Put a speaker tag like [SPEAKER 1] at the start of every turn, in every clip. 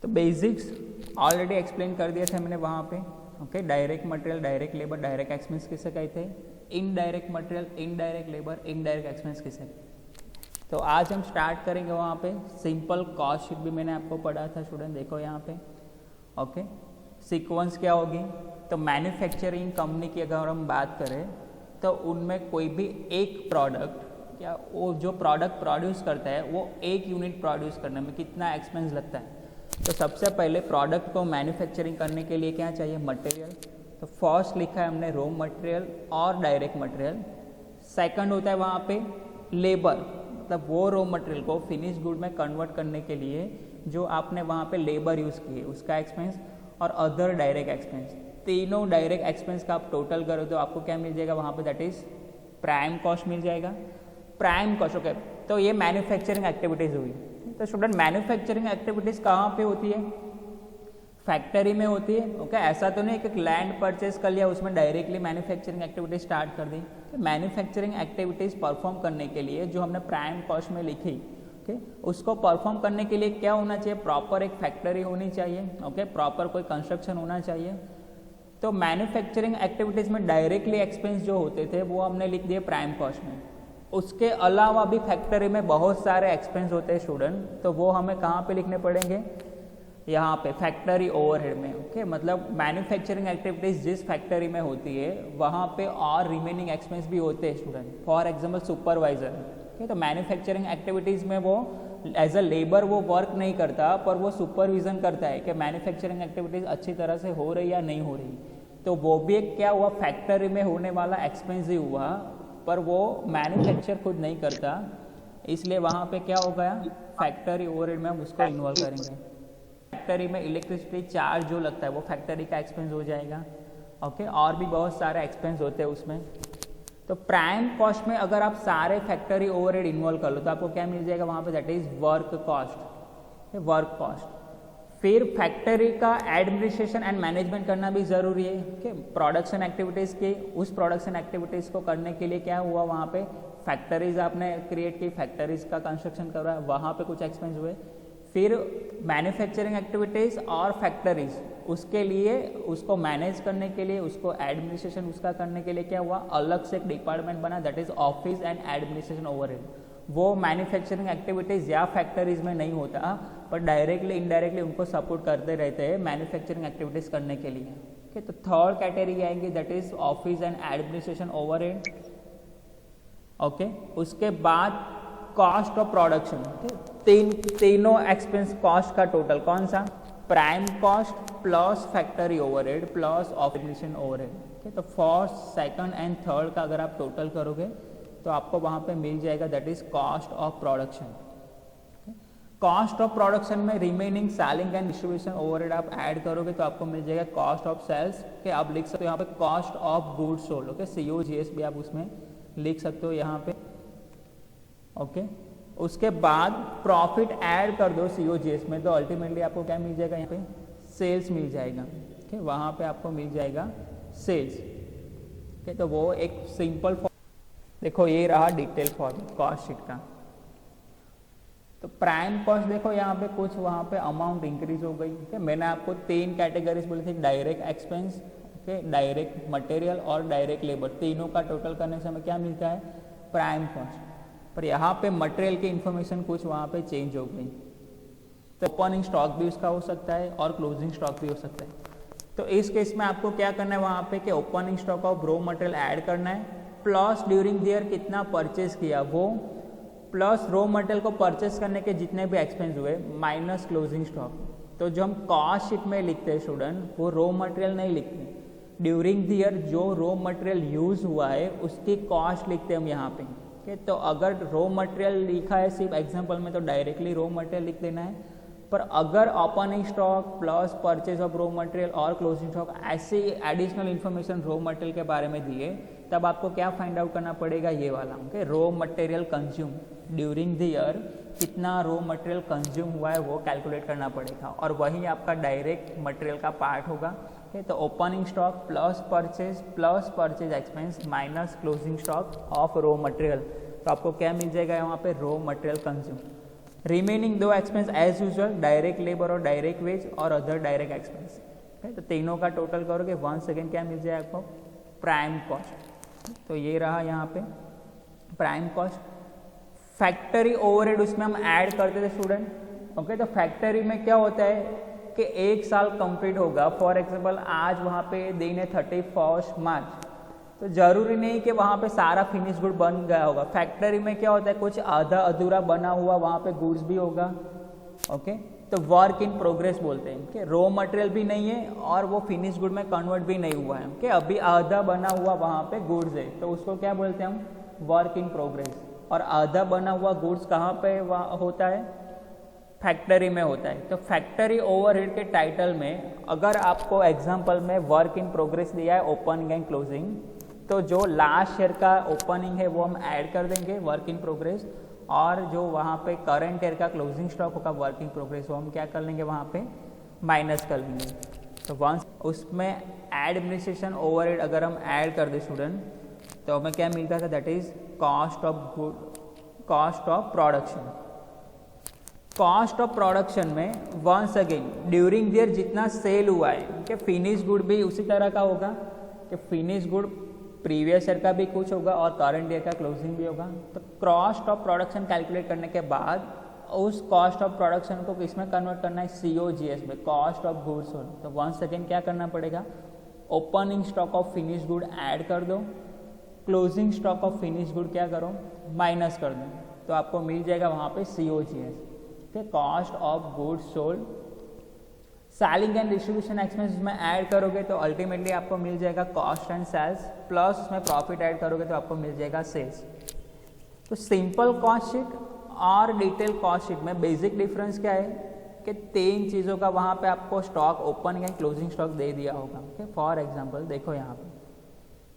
[SPEAKER 1] तो basics already explain कर दिया था मैंने वहाँ पे। Okay, direct material, direct labour, direct expense किसे कहते हैं, indirect material, indirect labour, indirect expense किसे। तो आज हम स्टार्ट करेंगे वहाँ पे सिंपल कॉस्ट शीट भी मैंने आपको पढ़ा था स्टूडेंट, देखो यहाँ पे। ओके, सीक्वेंस क्या होगी, तो मैन्युफैक्चरिंग कंपनी की अगर हम बात करें तो उनमें कोई भी एक प्रोडक्ट या वो जो प्रोडक्ट प्रोड्यूस करता है वो एक यूनिट प्रोड्यूस करने में कितना एक्सपेंस लगता है। तो सबसे पहले प्रोडक्ट को मैन्युफैक्चरिंग करने के लिए क्या चाहिए, मटेरियल। तो फर्स्ट लिखा है हमने रॉ मटेरियल और डायरेक्ट मटेरियल। सेकंड होता है वहाँ पे लेबर, मतलब वो रॉ मटेरियल को फिनिश गुड में कन्वर्ट करने के लिए जो आपने वहाँ पे लेबर यूज़ की है उसका एक्सपेंस, और अदर डायरेक्ट एक्सपेंस। तीनों डायरेक्ट एक्सपेंस का आप टोटल करो तो आपको क्या मिल जाएगा वहाँ पे, दैट इज प्राइम कॉस्ट मिल जाएगा। प्राइम कॉस्ट, ओके, तो ये मैन्युफैक्चरिंग एक्टिविटीज़ हुई। तो स्टूडेंट मैन्युफैक्चरिंग एक्टिविटीज़ कहाँ पे होती है, फैक्ट्री में होती है। ओके, ऐसा तो नहीं कि लैंड परचेज कर लिया उसमें डायरेक्टली मैन्युफैक्चरिंग एक्टिविटीज स्टार्ट कर दी। मैन्युफैक्चरिंग एक्टिविटीज परफॉर्म करने के लिए जो हमने प्राइम कॉस्ट में लिखी, ओके, उसको परफॉर्म करने के लिए क्या होना चाहिए, प्रॉपर एक फैक्ट्री होनी चाहिए। ओके, प्रॉपर कोई कंस्ट्रक्शन होना चाहिए। तो मैन्युफैक्चरिंग एक्टिविटीज में डायरेक्टली एक्सपेंस जो होते थे वो हमने लिख दिए प्राइम कॉस्ट में। उसके अलावा भी फैक्ट्री में बहुत सारे एक्सपेंस होते हैं स्टूडेंट, तो वो हमें कहाँ पे लिखने पड़ेंगे, यहाँ पे फैक्ट्री ओवरहेड में। ओके, मतलब मैन्युफैक्चरिंग एक्टिविटीज जिस फैक्ट्री में होती है वहाँ पे और रिमेनिंग एक्सपेंस भी होते हैं student. For example supervisor, okay, तो मैन्युफैक्चरिंग एक्टिविटीज़ में वो एज अ लेबर वो वर्क नहीं करता, पर वो सुपरविजन करता है कि मैन्युफैक्चरिंग एक्टिविटीज़ अच्छी तरह से हो रही या नहीं हो रही। तो वो भी एक क्या हुआ, फैक्ट्री में होने वाला एक्सपेंस ही हुआ, पर वो मैन्युफैक्चर खुद नहीं करता, इसलिए वहाँ पे क्या हो गया, फैक्ट्री ओवरहेड में हम उसको इन्वॉल्व करेंगे। फैक्ट्री में इलेक्ट्रिसिटी चार्ज जो लगता है वो फैक्ट्री का एक्सपेंस हो जाएगा। ओके, और भी बहुत सारे एक्सपेंस होते हैं उसमें। तो प्राइम कॉस्ट में अगर आप सारे फैक्ट्री ओवरहेड इन्वॉल्व कर लो तो आपको क्या मिल जाएगा वहाँ पे, that is work cost, work cost. फिर फैक्ट्री का एडमिनिस्ट्रेशन एंड मैनेजमेंट करना भी ज़रूरी है कि प्रोडक्शन एक्टिविटीज़ के, उस प्रोडक्शन एक्टिविटीज़ को करने के लिए क्या हुआ वहाँ पे, फैक्ट्रीज आपने क्रिएट की, फैक्ट्रीज का कंस्ट्रक्शन करवाया, वहाँ पे कुछ एक्सपेंस हुए। फिर मैन्युफैक्चरिंग एक्टिविटीज़ और फैक्ट्रीज, उसके लिए उसको मैनेज करने के लिए, उसको एडमिनिस्ट्रेशन उसका करने के लिए क्या हुआ, अलग से एक डिपार्टमेंट बना, that is office and administration overhead. वो मैन्युफैक्चरिंग एक्टिविटीज़ या फैक्ट्रीज में नहीं होता, पर डायरेक्टली इनडायरेक्टली उनको सपोर्ट करते रहते हैं मैन्युफैक्चरिंग एक्टिविटीज़ करने के लिए। ओके, तो थर्ड कैटेगरी आएंगी that is office and administration overhead. Okay, उसके बाद कॉस्ट ऑफ प्रोडक्शन, तीनों एक्सपेंस कॉस्ट का टोटल कौन सा, prime cost plus factory overhead plus operation overhead. Okay, तो फर्स्ट, सेकंड एंड थर्ड का अगर आप टोटल करोगे तो आपको वहाँ पे मिल जाएगा that is cost of production. Cost of production में remaining selling and distribution overhead आप ऐड करोगे तो आपको मिल जाएगा कॉस्ट ऑफ सेल्स के, आप लिख सकते हो यहाँ पे cost of goods sold. Okay, COGS भी आप उसमें लिख सकते हो यहाँ पे। ओके, उसके बाद प्रॉफिट ऐड कर दो COGS में तो अल्टीमेटली आपको क्या मिल जाएगा, यहाँ पे सेल्स मिल जाएगा। ओके, वहाँ पे आपको मिल जाएगा सेल्स। ओके, तो वो एक सिंपल फॉर्म, देखो ये रहा डिटेल फॉर्म कॉस्ट शीट का। तो प्राइम कॉस्ट देखो यहाँ पे कुछ वहाँ पे अमाउंट इंक्रीज हो गई। ओके, मैंने आपको 3 कैटेगरीज बोली थी, direct expense, okay, direct material और डायरेक्ट लेबर, तीनों का टोटल करने से हमें क्या मिलता है, प्राइम कॉस्ट। पर यहाँ पे मटेरियल की इंफॉर्मेशन कुछ वहाँ पे चेंज हो गई, तो ओपनिंग स्टॉक भी उसका हो सकता है और क्लोजिंग स्टॉक भी हो सकता है। तो इस केस में आपको क्या करना है वहाँ पे कि opening stock of raw material add करना है, प्लस ड्यूरिंग द ईयर कितना परचेज किया वो, प्लस रॉ मटेरियल को परचेज करने के जितने भी एक्सपेंस हुए माइनस क्लोजिंग स्टॉक। तो जो हम कॉस्ट शीट में लिखते हैं स्टूडेंट, वो रॉ मटेरियल नहीं लिखते, ड्यूरिंग द ईयर जो रॉ मटेरियल यूज हुआ है उसकी कॉस्ट लिखते हैं हम यहाँ पे। ओके, तो अगर रॉ मटेरियल लिखा है सिर्फ एग्जांपल में तो डायरेक्टली रॉ मटेरियल लिख देना है, पर अगर opening stock plus purchase of raw material और क्लोजिंग स्टॉक ऐसे एडिशनल इन्फॉर्मेशन रॉ मटेरियल के बारे में दिए, तब आपको क्या फाइंड आउट करना पड़ेगा, ये वाला। Okay, raw material consume during the year, कितना रॉ मटेरियल कंज्यूम हुआ है वो कैलकुलेट करना पड़ेगा, और वही आपका डायरेक्ट मटेरियल का पार्ट होगा। ओके, तो opening stock plus purchase expense minus closing stock of raw material, तो आपको क्या मिल जाएगा वहाँ पे, रॉ मटेरियल कंज्यूम। रिमेनिंग दो expense as usual, direct labour और डायरेक्ट वेज और अदर डायरेक्ट एक्सपेंस। तो तीनों का टोटल करोगे 1 सेकेंड क्या मिल जाए आपको, प्राइम कॉस्ट। तो ये रहा यहाँ पे प्राइम कॉस्ट। फैक्ट्री ओवरहेड उसमें हम ऐड करते थे स्टूडेंट। ओके, तो फैक्ट्री में क्या होता है कि 1 साल कंप्लीट होगा। फॉर एग्जांपल आज वहाँ पे दिन है 31 मार्च, तो जरूरी नहीं कि वहाँ पे सारा फिनिश गुड बन गया होगा। फैक्ट्री में क्या होता है, कुछ आधा अधूरा बना हुआ वहाँ पे गुड्स भी होगा। ओके, तो वर्क इन प्रोग्रेस बोलते हैं कि रॉ मटेरियल भी नहीं है और वो फिनिश गुड में कन्वर्ट भी नहीं हुआ है, कि अभी आधा बना हुआ वहाँ पे गुड्स है, तो उसको क्या बोलते हैं हम, वर्क इन प्रोग्रेस। और आधा बना हुआ गुड्स कहाँ पे होता है, फैक्ट्री में होता है। तो फैक्ट्री ओवरहेड के टाइटल में अगर आपको एग्जाम्पल में वर्क इन प्रोग्रेस दिया है ओपनिंग एंड क्लोजिंग, तो जो लास्ट ईयर का ओपनिंग है वो हम ऐड कर देंगे वर्क इन प्रोग्रेस, और जो वहाँ पे करंट ईयर का क्लोजिंग स्टॉक होगा वर्क इन प्रोग्रेस, वो हम क्या कर लेंगे वहाँ पे माइनस कर लेंगे। तो वंस उसमें एडमिनिस्ट्रेशन ओवरहेड अगर हम ऐड कर दें स्टूडेंट, तो हमें क्या मिलता था, that is cost of good, cost of production. Cost of production में once again during the year जितना सेल हुआ है, कि फिनिश गुड भी उसी तरह का होगा कि फिनिश गुड प्रीवियस ईयर का भी कुछ होगा और करंट ईयर का क्लोजिंग भी होगा। तो कॉस्ट ऑफ प्रोडक्शन कैलकुलेट करने के बाद उस कॉस्ट ऑफ प्रोडक्शन को किसमें कन्वर्ट करना है, COGS में, कॉस्ट ऑफ गुड्स सोल्ड। तो वंस सेकेंड क्या करना पड़ेगा, opening stock of finish good add कर दो, closing stock of finish good क्या करो, माइनस कर दो, तो आपको मिल जाएगा वहाँ पे COGS, ठीक, cost of goods sold. Selling and distribution expense में ऐड करोगे तो अल्टीमेटली आपको मिल जाएगा कॉस्ट एंड सेल्स, प्लस उसमें प्रॉफिट ऐड करोगे तो आपको मिल जाएगा सेल्स। तो सिंपल कॉस्ट शीट और डिटेल कॉस्ट शीट में बेसिक डिफरेंस क्या है कि 3 चीज़ों का वहाँ पे आपको stock opening and closing stock दे दिया होगा। ओके, फॉर एग्जांपल देखो यहाँ पे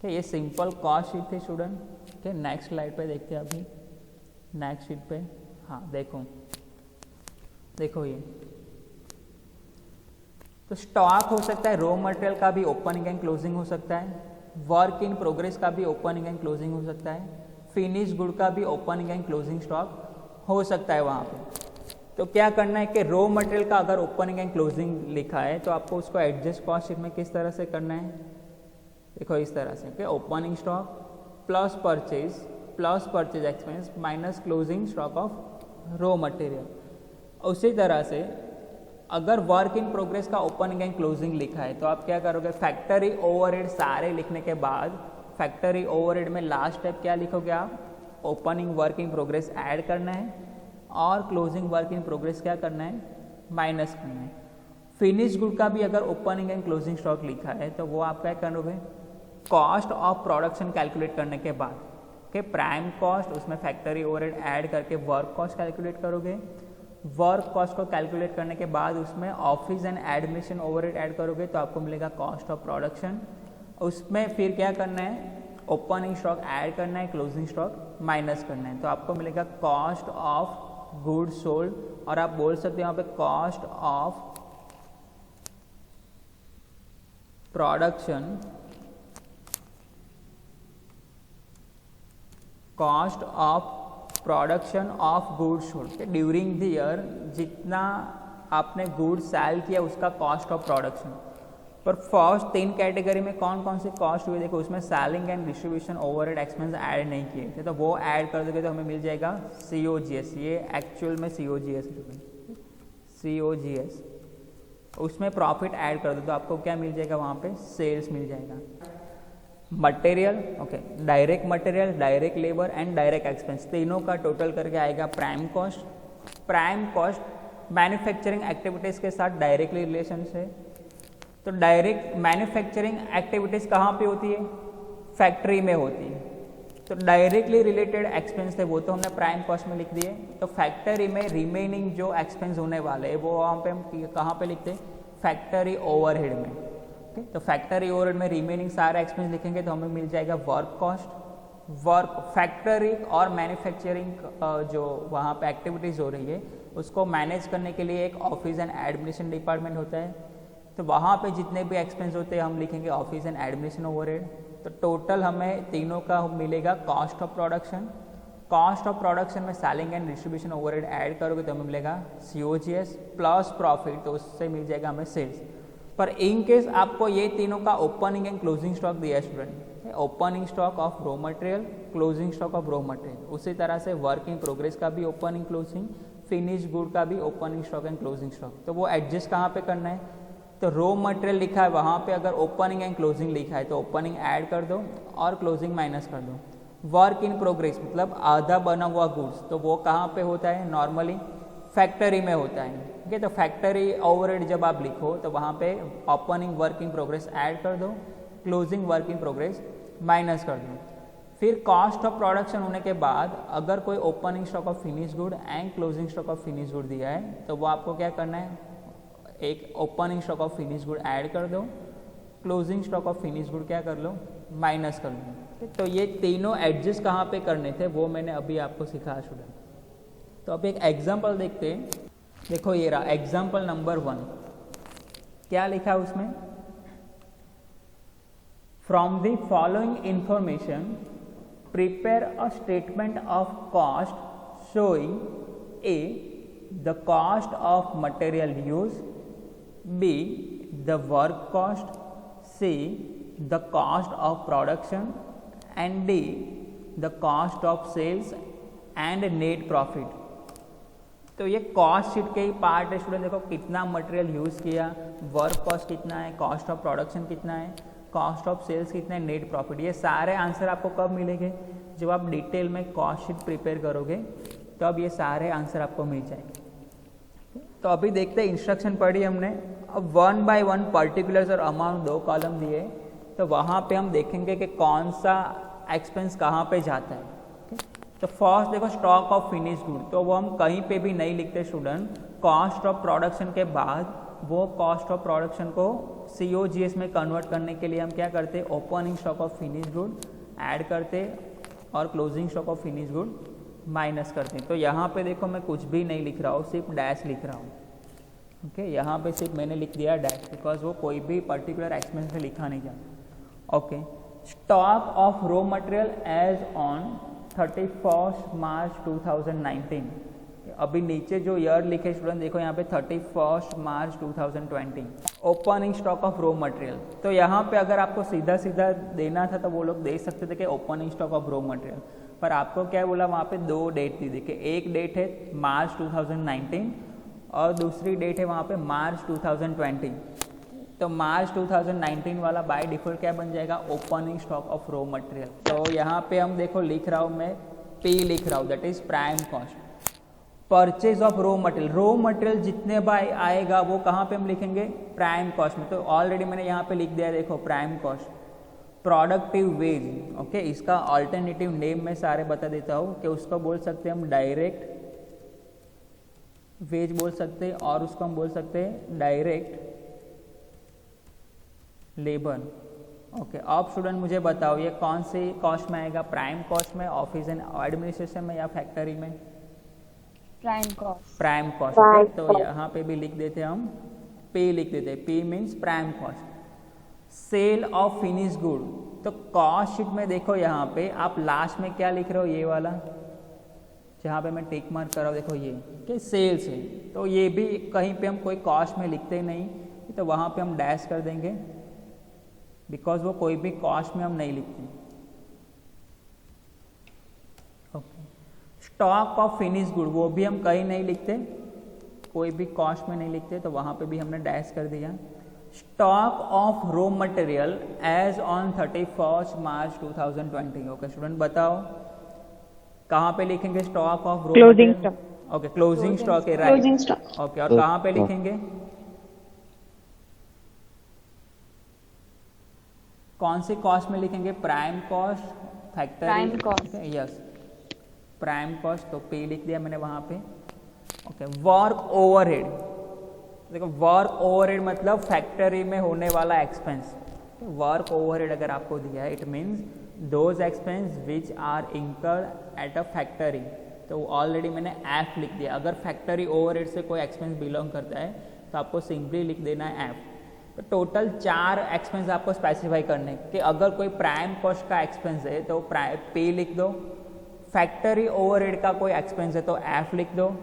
[SPEAKER 1] कि ये सिंपल कॉस्ट शीट थी स्टूडेंट। ओके, नेक्स्ट स्लाइड पे देखते हैं अभी, नेक्स्ट शीट पे, हाँ देखो ये तो स्टॉक हो सकता है, रॉ मटेरियल का भी ओपनिंग एंड क्लोजिंग हो सकता है, वर्क इन प्रोग्रेस का भी ओपनिंग एंड क्लोजिंग हो सकता है, फिनिश गुड का भी ओपनिंग एंड क्लोजिंग स्टॉक हो सकता है वहाँ पे। तो क्या करना है कि रॉ मटेरियल का अगर ओपनिंग एंड क्लोजिंग लिखा है तो आपको उसको एडजस्ट कॉस्ट शीट में किस तरह से करना है, देखो इस तरह से कि opening stock plus purchase expense minus closing stock of raw material. उसी तरह से अगर वर्क इन प्रोग्रेस का ओपनिंग एंड क्लोजिंग लिखा है तो आप क्या करोगे, फैक्ट्री ओवरहेड सारे लिखने के बाद फैक्ट्री ओवरहेड में लास्ट स्टेप क्या लिखोगे आप, opening work in progress add करना है और क्लोजिंग वर्क इन प्रोग्रेस क्या करना है, माइनस करना है। फिनिश गुड का भी अगर ओपनिंग एंड क्लोजिंग स्टॉक लिखा है तो वो आप क्या करोगे, कॉस्ट ऑफ प्रोडक्शन कैलकुलेट करने के बाद के प्राइम कॉस्ट, उसमें फैक्ट्री ओवरहेड ऐड करके वर्क कॉस्ट कैलकुलेट करोगे, वर्क कॉस्ट को कैलकुलेट करने के बाद उसमें office and administration overhead add करोगे तो आपको मिलेगा कॉस्ट ऑफ प्रोडक्शन। उसमें फिर क्या करना है, ओपनिंग स्टॉक ऐड करना है, क्लोजिंग स्टॉक माइनस करना है, तो आपको मिलेगा कॉस्ट ऑफ गुड्स सोल्ड, और आप बोल सकते हो यहाँ पे cost of production, cost of production of goods sold. During the year जितना आपने गुड्स सेल किया उसका कॉस्ट ऑफ प्रोडक्शन। पर फर्स्ट 3 कैटेगरी में कौन कौन से कॉस्ट हुए, देखो उसमें selling and distribution overhead expense add नहीं किए थे, तो वो ऐड कर दोगे तो हमें मिल जाएगा COGS। ये एक्चुअल में COGS है, COGS। उसमें प्रॉफिट ऐड कर दो तो आपको क्या मिल जाएगा, वहाँ पे सेल्स मिल जाएगा। Material, okay, direct material, direct labour and direct expense, तीनों का टोटल करके आएगा prime cost. Prime cost manufacturing activities के साथ डायरेक्टली रिलेशन है। तो डायरेक्ट मैन्युफैक्चरिंग एक्टिविटीज़ कहाँ पे होती है, फैक्ट्री में होती है। तो डायरेक्टली रिलेटेड एक्सपेंस थे वो तो हमने प्राइम कॉस्ट में लिख दिए। तो फैक्ट्री में रिमेनिंग जो एक्सपेंस होने वाले हैं वो वहाँ पे हम कहाँ पे लिखते हैं, फैक्ट्री ओवरहेड में। तो फैक्ट्री ओवरहेड में रिमेनिंग सारा एक्सपेंस लिखेंगे तो हमें मिल जाएगा वर्क कॉस्ट। वर्क फैक्ट्री और मैन्युफैक्चरिंग जो वहाँ पे एक्टिविटीज़ हो रही है उसको मैनेज करने के लिए एक ऑफिस एंड एडमिनिस्ट्रेशन डिपार्टमेंट होता है, तो वहाँ पे जितने भी एक्सपेंस होते हैं हम लिखेंगे ऑफिस एंड एडमिनिस्ट्रेशन ओवरहेड। तो टोटल हमें तीनों का मिलेगा cost of production, cost of production में selling and distribution overhead add करोगे तो हमें मिलेगा COGS प्लस प्रॉफिट, तो उससे मिल जाएगा हमें सेल्स। पर इन केस आपको ये तीनों का ओपनिंग एंड क्लोजिंग स्टॉक दिया है student, opening stock of raw material, closing stock of raw material, उसी तरह से वर्क इन प्रोग्रेस का भी ओपनिंग क्लोजिंग, फिनिश गुड का भी opening stock and closing stock. तो वो एडजस्ट कहाँ पे करना है, तो रॉ मटेरियल लिखा है वहाँ पे अगर ओपनिंग एंड क्लोजिंग लिखा है तो ओपनिंग ऐड कर दो और क्लोजिंग माइनस कर दो। वर्क इन प्रोग्रेस मतलब आधा बना हुआ गुड्स, तो वो कहाँ पे होता है, नॉर्मली फैक्ट्री में होता है, ठीक है। तो फैक्ट्री ओवरहेड जब आप लिखो तो वहाँ पे opening work in progress add कर दो, closing work in progress minus कर दो। फिर कॉस्ट ऑफ प्रोडक्शन होने के बाद अगर कोई opening stock of finish good and closing stock of finish good दिया है तो वो आपको क्या करना है, एक opening stock of finish good add कर दो, closing stock of finish good क्या कर लो, माइनस कर लो। तो ये तीनों एडजस्ट कहाँ पे करने थे वो मैंने अभी आपको सिखाया स्टूडेंट। तो अब एक एग्जांपल देखते हैं। देखो ये रहा एग्जांपल नंबर 1, क्या लिखा है उसमें, from the following information prepare a statement of cost showing A the cost of material use, B the work cost, C the cost of production and D the cost of sales and net profit। तो ये cost sheet के ही part है student. देखो कितना material use किया, work cost कितना है, cost of production कितना है, कॉस्ट ऑफ सेल्स कितना है, नेट प्रॉफिट। ये सारे आंसर आपको कब मिलेंगे, जब आप डिटेल में कॉस्ट शीट प्रिपेयर करोगे तब ये सारे आंसर आपको मिल जाएंगे। तो अभी देखते हैं, इंस्ट्रक्शन पढ़ी हमने, अब 1 बाय 1 पर्टिकुलर्स और अमाउंट 2 कॉलम दिए, तो वहाँ पे हम देखेंगे कि कौन सा एक्सपेंस कहाँ पे जाता है। तो फर्स्ट देखो स्टॉक ऑफ फिनिश गुड, तो वो हम कहीं पे भी नहीं लिखते स्टूडेंट, कॉस्ट ऑफ प्रोडक्शन के बाद वो कॉस्ट ऑफ प्रोडक्शन को COGS में कन्वर्ट करने के लिए हम क्या करते, opening stock of finish good add करते और closing stock of finish good minus करते हैं। तो यहाँ पे देखो मैं कुछ भी नहीं लिख रहा हूँ, सिर्फ डैश लिख रहा हूँ, ओके। यहाँ पे सिर्फ मैंने लिख दिया डैश, बिकॉज वो कोई भी पर्टिकुलर एक्सपेंस में लिखा नहीं जाता, okay. Stock of raw material as on 31 March 2019, अभी नीचे जो ईयर लिखे स्टूडेंट देखो यहाँ पे 31 March 2020, opening stock of raw material. तो यहाँ पे अगर आपको सीधा सीधा देना था तो वो लोग दे सकते थे कि opening stock of raw material, पर आपको क्या बोला वहाँ पे 2 डेट थी। देखिए एक डेट है मार्च 2019 और दूसरी डेट है वहाँ पे मार्च 2020। तो मार्च 2019 वाला बाय डिफॉल्ट क्या बन जाएगा, opening stock of raw material. तो यहाँ पे हम देखो लिख रहा हूँ मैं, P लिख रहा हूँ, that is prime cost. Purchase of raw material, raw material जितने बाय आएगा वो कहाँ पे हम लिखेंगे, प्राइम कॉस्ट में। तो ऑलरेडी मैंने यहाँ पे लिख दिया देखो prime cost. Productive wage, okay, इसका अल्टरनेटिव नेम मैं सारे बता देता हूँ कि उसको बोल सकते हैं हम डायरेक्ट वेज बोल सकते हैं और उसको हम बोल सकते हैं डायरेक्ट लेबर, ओके। अब स्टूडेंट मुझे बताओ ये कौन सी कॉस्ट में आएगा, प्राइम कॉस्ट में, ऑफिस एंड एडमिनिस्ट्रेशन में या फैक्ट्री में,
[SPEAKER 2] prime cost,
[SPEAKER 1] prime cost, okay. तो यहाँ पे भी लिख देते हैं हम, P लिख देते हैं, P means prime cost. Sale of finish good, तो कॉस्ट शीट में देखो यहाँ पे आप लास्ट में क्या लिख रहे हो, ये वाला जहाँ पे मैं टिक मार्क कर रहा हूँ देखो ये कि सेल्स है, तो ये भी कहीं पे हम कोई कॉस्ट में लिखते नहीं, तो वहाँ पे हम डैश कर देंगे बिकॉज वो कोई भी कॉस्ट में हम नहीं लिखते, okay. Stock of finish good, वो भी हम कहीं नहीं लिखते, कोई भी कॉस्ट में नहीं लिखते, तो वहाँ पे भी हमने डैश कर दिया। Stock of raw material as on 31 March 2020, okay student बताओ कहाँ पे लिखेंगे stock of raw material, okay closing stock है, राइट, ओके। और कहाँ पे लिखेंगे, कौन सी कॉस्ट में लिखेंगे, prime cost, factory, yes prime cost, तो P लिख दिया मैंने वहाँ पे, ओके। वर्क ओवरहेड, देखो वर्क ओवरहेड मतलब फैक्ट्री में होने वाला एक्सपेंस। वर्क ओवरहेड अगर आपको दिया है, it means those expense which are incurred at a factory, तो ऑलरेडी मैंने F लिख दिया। अगर फैक्ट्री ओवरहेड से कोई एक्सपेंस बिलोंग करता है तो आपको सिंपली लिख देना है F। तो टोटल 4 एक्सपेंस आपको स्पेसिफाई करने कि अगर कोई प्राइम कॉस्ट का एक्सपेंस है तो P लिख दो, फैक्ट्री ओवरहेड का कोई एक्सपेंस है तो एफ लिख दो,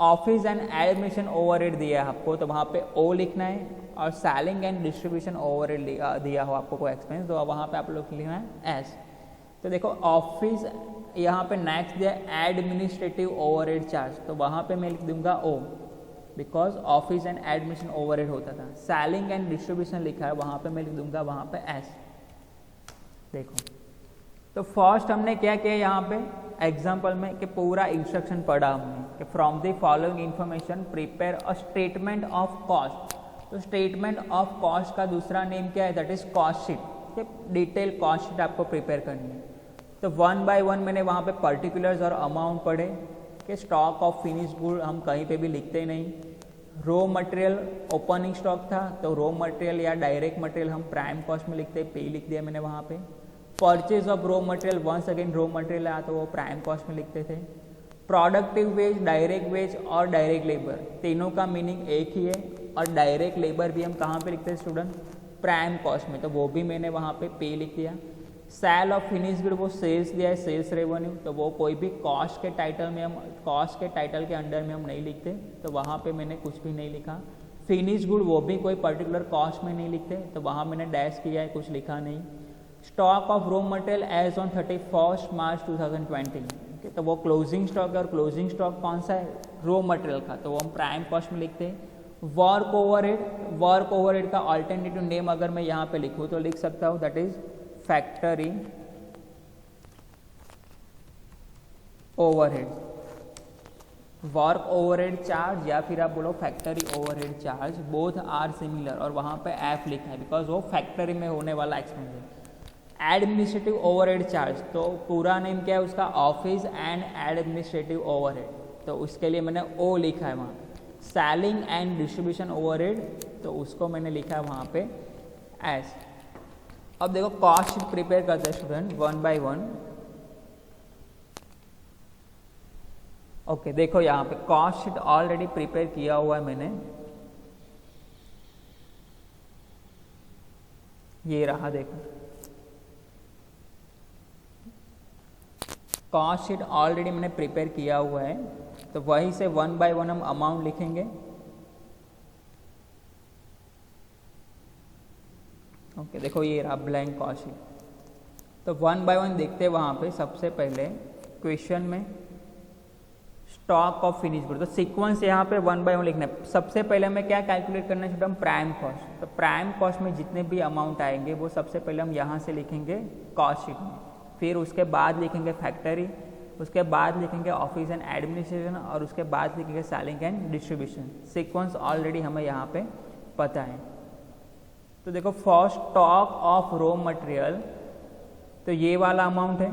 [SPEAKER 1] ऑफिस एंड एडमिशन ओवरहेड दिया है आपको तो वहाँ पे ओ लिखना है, और सेलिंग एंड डिस्ट्रीब्यूशन ओवरहेड दिया हो आपको कोई एक्सपेंस तो वहाँ पे आप लोग लिखना है एस। तो देखो ऑफिस यहाँ पे नेक्स्ट दिया एडमिनिस्ट्रेटिव ओवरहेड चार्ज तो वहाँ पे मैं लिख दूंगा O, because office and admission overhead होता था। सेलिंग एंड डिस्ट्रीब्यूशन लिखा है वहाँ पे मैं लिख दूंगा वहाँ पे एस। देखो तो फर्स्ट हमने क्या किया यहाँ पे एग्जाम्पल में कि पूरा इंस्ट्रक्शन पढ़ा हमने कि from the following information prepare a statement of cost. तो स्टेटमेंट ऑफ कॉस्ट का दूसरा नेम क्या है, that is cost sheet. Detail cost sheet आपको प्रिपेयर करनी है। तो वन बाय वन मैंने वहाँ पे पर्टिकुलर्स और अमाउंट पढ़े कि स्टॉक ऑफ फिनिश्ड गुड हम कहीं पे भी लिखते नहीं। रॉ मटेरियल ओपनिंग स्टॉक था तो रॉ मटेरियल या डायरेक्ट मटेरियल हम प्राइम कॉस्ट में लिखते, पे लिख दिया मैंने वहाँ पे। Purchase of raw material once again raw material आया तो वो प्राइम कॉस्ट में लिखते थे। प्रोडक्टिव वेज, डायरेक्ट वेज और डायरेक्ट लेबर तीनों का मीनिंग एक ही है, और डायरेक्ट लेबर भी हम कहाँ पे लिखते हैं स्टूडेंट, प्राइम कॉस्ट में, तो वो भी मैंने वहाँ पे लिख दिया। सेल ऑफ फिनिश गुड वो सेल्स दिया है, सेल्स रेवेन्यू, तो वो कोई भी कॉस्ट के टाइटल में हम कॉस्ट के टाइटल के अंडर में हम नहीं लिखते, तो वहाँ पे मैंने कुछ भी नहीं लिखा। फिनिश गुड वो भी कोई पर्टिकुलर कॉस्ट में नहीं लिखते, तो वहाँ मैंने डैश किया है, कुछ लिखा नहीं। Stock of raw material as on 31 March 2020, तो वो क्लोजिंग स्टॉक है, और क्लोजिंग स्टॉक कौन सा है, रॉ मटेरियल का, तो वो हम प्राइम कॉस्ट में लिखते हैं। वर्क ओवरहेड का अल्टरनेटिव नेम अगर मैं यहाँ पे लिखूँ तो लिख सकता हूँ, that is factory overhead, work overhead charge या फिर आप बोलो factory overhead charge, both are similar, और वहाँ पे एफ लिखा है बिकॉज वो फैक्ट्री में होने वाला एक्सपेंस है। एडमिनिस्ट्रेटिव ओवरहेड चार्ज तो पूरा नेम क्या है उसका, ऑफिस एंड एडमिनिस्ट्रेटिव ओवरहेड, तो उसके लिए मैंने ओ लिखा है वहाँ। सेलिंग एंड डिस्ट्रीब्यूशन ओवरहेड तो उसको मैंने लिखा है वहाँ पे एस। अब देखो कॉस्ट शीट प्रिपेयर करते हैं student one by one. Okay देखो यहाँ पे कॉस्ट शीट ऑलरेडी प्रिपेयर किया हुआ है मैंने, ये रहा देखो कॉस्ट शीट ऑलरेडी मैंने प्रिपेयर किया हुआ है, तो वहीं से वन बाय वन हम अमाउंट लिखेंगे। ओके देखो ये रहा ब्लैंक कॉस्ट शीट, तो वन बाय वन देखते हैं। वहाँ पे सबसे पहले क्वेश्चन में स्टॉक ऑफ फिनिश गुड, तो सीक्वेंस यहाँ पे वन बाय वन लिखना है। सबसे पहले हमें क्या कैलकुलेट करना है स्टूडेंट, प्राइम कॉस्ट, तो प्राइम कॉस्ट में जितने भी अमाउंट आएंगे वो सबसे पहले हम यहाँ से लिखेंगे कॉस्ट शीट में, फिर उसके बाद लिखेंगे फैक्ट्री, उसके बाद लिखेंगे ऑफिस एंड एडमिनिस्ट्रेशन, और उसके बाद लिखेंगे selling and distribution. Sequence already हमें यहाँ पे पता है। तो देखो first stock of raw material, तो ये वाला अमाउंट है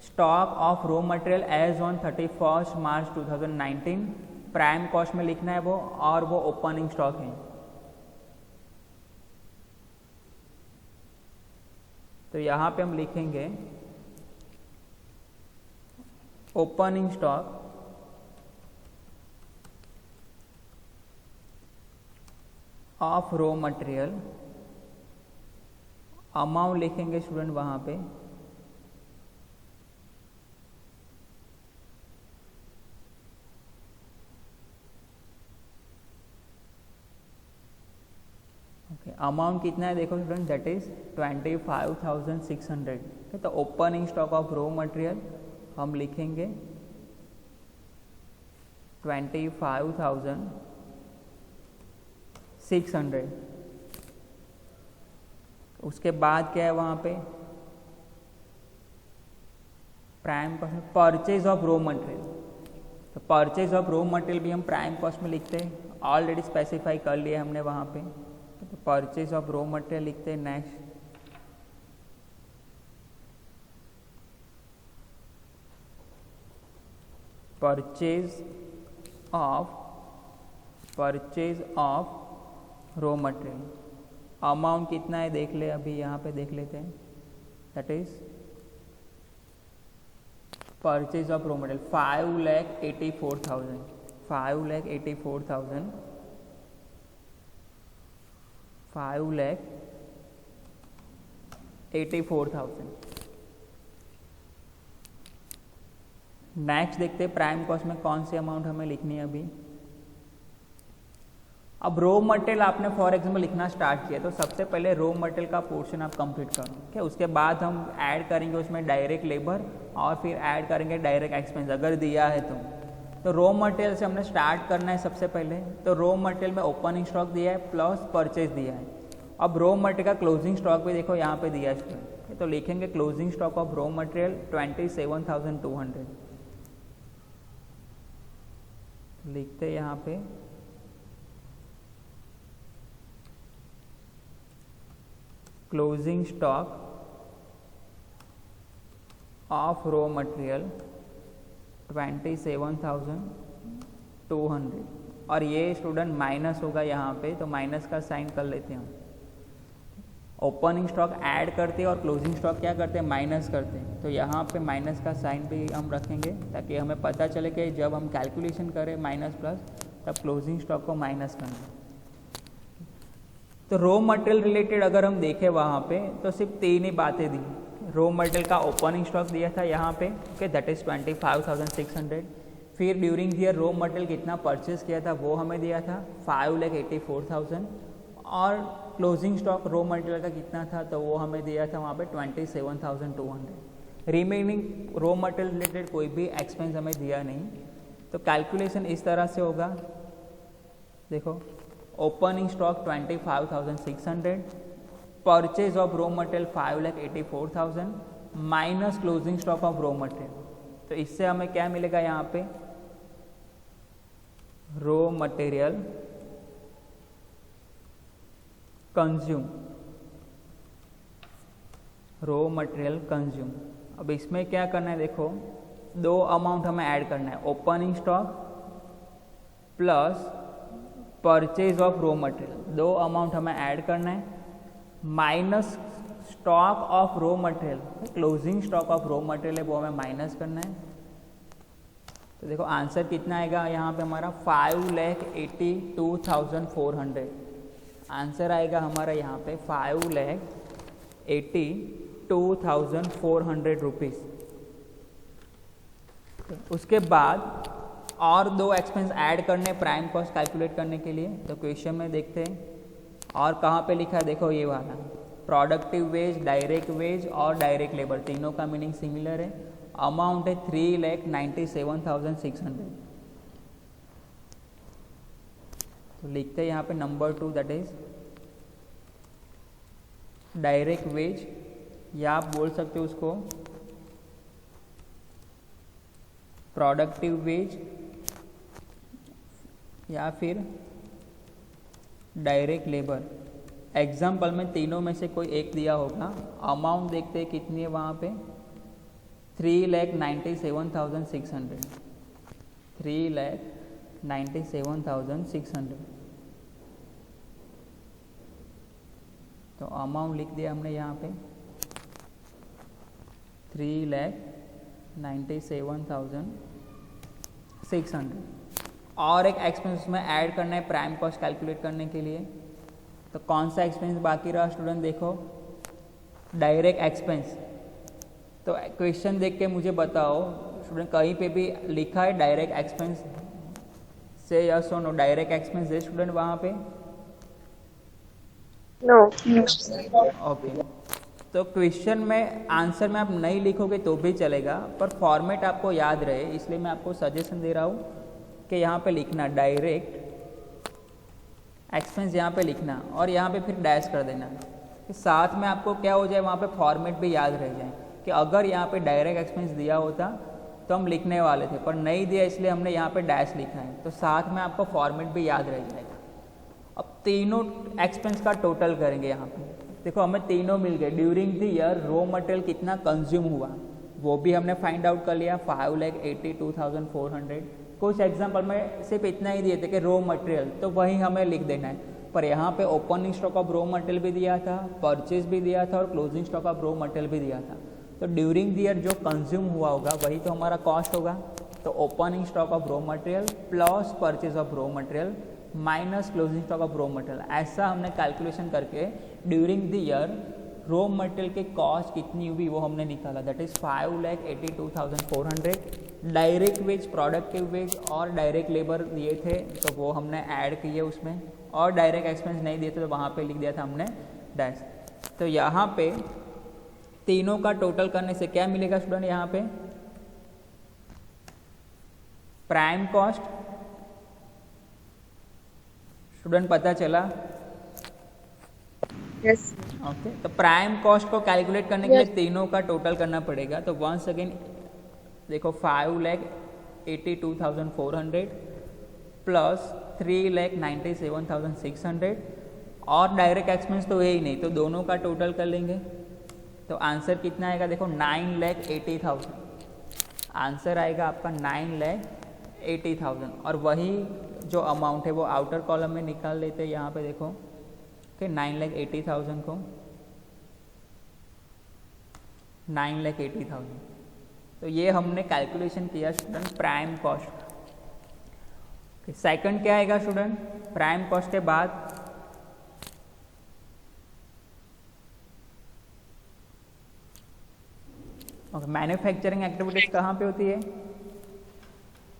[SPEAKER 1] stock of raw material as on 31 March 2019, prime cost में लिखना है वो, और वो ओपनिंग स्टॉक है। तो यहाँ पे हम लिखेंगे opening stock of raw material, amount लिखेंगे स्टूडेंट वहाँ पे अमाउंट कितना है देखो स्टूडेंट, दैट इज 25,600। तो opening stock of raw material हम लिखेंगे 25,600। उसके बाद क्या है वहाँ पे prime cost, purchase of raw material, तो परचेज ऑफ रॉ मटेरियल भी हम प्राइम कॉस्ट में लिखते हैं, ऑलरेडी स्पेसिफाई कर लिया हमने वहाँ पे। तो परचेज ऑफ रॉ मटेरियल लिखते हैं next. Purchase of raw material, amount कितना है देख ले, अभी यहाँ पे देख लेते हैं, that is purchase of raw material 5,84,000, 5,84,000, 5,84,000। Next देखते हैं प्राइम कॉस्ट में कौन सी अमाउंट हमें लिखनी है अभी। अब रो मटेरियल आपने फॉर एग्जाम्पल लिखना स्टार्ट किया तो सबसे पहले रो मटेरियल का पोर्शन आप कंप्लीट करो, ठीक है। उसके बाद हम ऐड करेंगे उसमें डायरेक्ट लेबर और फिर ऐड करेंगे डायरेक्ट एक्सपेंस अगर दिया है तो रो मटेरियल से हमने स्टार्ट करना है सबसे पहले। तो रो मटेरियल में ओपनिंग स्टॉक दिया है प्लस परचेज दिया है। अब रो मटेरियल का क्लोजिंग स्टॉक भी देखो यहाँ पे दिया है, तो लिखेंगे closing stock of raw material 27,200 लिखते हैं यहाँ पे। Closing stock of raw material 27,200 और ये स्टूडेंट माइनस होगा यहाँ पे, तो माइनस का साइन कर लेते हैं हम। ओपनिंग स्टॉक ऐड करते हैं और क्लोजिंग स्टॉक क्या करते हैं, माइनस करते हैं। तो यहाँ पे माइनस का साइन भी हम रखेंगे ताकि हमें पता चले कि जब हम कैलकुलेशन करें माइनस प्लस तब क्लोजिंग स्टॉक को माइनस करना। तो रो मटेरियल रिलेटेड अगर हम देखें वहाँ पे तो सिर्फ 3 ही बातें दी। रो मटेरियल का ओपनिंग स्टॉक दिया था यहाँ पे, ओके, दैट इज़ 25,600। फिर ड्यूरिंग ईयर रो मटेरियल कितना परचेज किया था वो हमें दिया था 5,84,000 और क्लोजिंग स्टॉक रो मटेरियल का कितना था तो वो हमें दिया था वहाँ पे 27,200। रिमेनिंग रो मटेरियल रिलेटेड कोई भी एक्सपेंस हमें दिया नहीं। तो कैलकुलेशन इस तरह से होगा, देखो opening stock 25,600, purchase of raw material 5,84,000 minus closing stock of raw material. तो इससे हमें क्या मिलेगा यहाँ पे, raw material consume, raw material consume. अब इसमें क्या करना है, देखो 2 अमाउंट हमें ऐड करना है, opening stock plus purchase of raw material. 2 amount हमें ऐड करना है minus stock of raw material, closing stock of raw material है वो हमें माइनस करना है। तो देखो आंसर कितना आएगा यहाँ पे हमारा 5,82,400 आंसर आएगा हमारा यहाँ पे 5,82,400 रुपीज़। उसके बाद और 2 एक्सपेंस ऐड करने प्राइम कॉस्ट कैलकुलेट करने के लिए। तो क्वेश्चन में देखते हैं और कहाँ पे लिखा है, देखो ये वाला प्रोडक्टिव वेज, डायरेक्ट वेज और डायरेक्ट लेबर, तीनों का मीनिंग सिमिलर है। अमाउंट है 3,97,600। तो लिखते हैं यहाँ पे number 2 that is direct wage, या आप बोल सकते हो उसको प्रोडक्टिव वेज या फिर डायरेक्ट लेबर। एग्जाम्पल में तीनों में से कोई एक दिया होगा। अमाउंट देखते हैं कितनी है वहाँ पे 3,97,600 3,97,600। तो अमाउंट लिख दिया हमने यहाँ पे 3,97,600 और एक एक्सपेंस में ऐड करना है प्राइम कॉस्ट कैलकुलेट करने के लिए। तो कौन सा एक्सपेंस बाकी रहा स्टूडेंट, देखो डायरेक्ट एक्सपेंस। तो क्वेश्चन देख के मुझे बताओ स्टूडेंट कहीं पे भी लिखा है डायरेक्ट एक्सपेंस से यस और नो, डायरेक्ट एक्सपेंस है स्टूडेंट वहाँ पे?
[SPEAKER 2] नो।
[SPEAKER 1] ओके, तो क्वेश्चन में आंसर में आप नहीं लिखोगे तो भी चलेगा, पर फॉर्मेट आपको याद रहे इसलिए मैं आपको सजेशन दे रहा हूँ कि यहाँ पे लिखना डायरेक्ट एक्सपेंस, यहाँ पे लिखना और यहाँ पे फिर डैश कर देना। साथ में आपको क्या हो जाए वहाँ पे फॉर्मेट भी याद रह जाए कि अगर यहाँ पे डायरेक्ट एक्सपेंस दिया होता तो हम लिखने वाले थे, पर नहीं दिया इसलिए हमने यहाँ पे डैश लिखा है। तो साथ में आपको फॉर्मेट भी याद रह जाएगा। अब तीनों एक्सपेंस का टोटल करेंगे यहाँ पे। देखो हमें तीनों मिल गए। During the year raw material कितना कंज्यूम हुआ वो भी हमने फाइंड आउट कर लिया 5,82,400। कुछ एग्जाम्पल में सिर्फ इतना ही दिए थे कि रो मटेरियल, तो वही हमें लिख देना है। पर यहाँ पे opening stock of raw material भी दिया था, परचेज भी दिया था और closing stock of raw material भी दिया था। तो ड्यूरिंग द ईयर जो कंज्यूम हुआ होगा वही तो हमारा कॉस्ट होगा। तो opening stock of raw material plus purchase of raw material minus closing stock of raw material, ऐसा हमने कैलकुलेशन करके during the year raw material की कॉस्ट कितनी हुई वो हमने निकाला, that is 5,82,400। Direct wage, productive wage और डायरेक्ट लेबर दिए थे तो वो हमने ऐड किए उसमें, और डायरेक्ट एक्सपेंस नहीं दिए थे तो वहाँ पे लिख दिया था हमने डैश। तो यहाँ पे तीनों का टोटल करने से क्या मिलेगा स्टूडेंट, यहाँ पे प्राइम कॉस्ट स्टूडेंट पता चला?
[SPEAKER 2] Yes.
[SPEAKER 1] ओके, तो प्राइम कॉस्ट को कैलकुलेट करने के
[SPEAKER 2] Yes.
[SPEAKER 1] लिए तीनों का टोटल करना पड़ेगा। तो वंस अगेन देखो 5,82,400 प्लस 3,97,600 और डायरेक्ट एक्सपेंस तो है ही नहीं, तो दोनों का टोटल कर लेंगे तो आंसर कितना आएगा, देखो 9,80,000 आंसर आएगा आपका 9,80,000। और वही जो अमाउंट है वो आउटर कॉलम में निकाल लेते हैं, यहाँ पे देखो कि 9,80,000 को 9,80,000, तो ये हमने कैलकुलेशन किया स्टूडेंट प्राइम कॉस्ट। सेकंड क्या आएगा स्टूडेंट, प्राइम कॉस्ट के बाद मैन्युफैक्चरिंग एक्टिविटीज कहाँ पे होती है,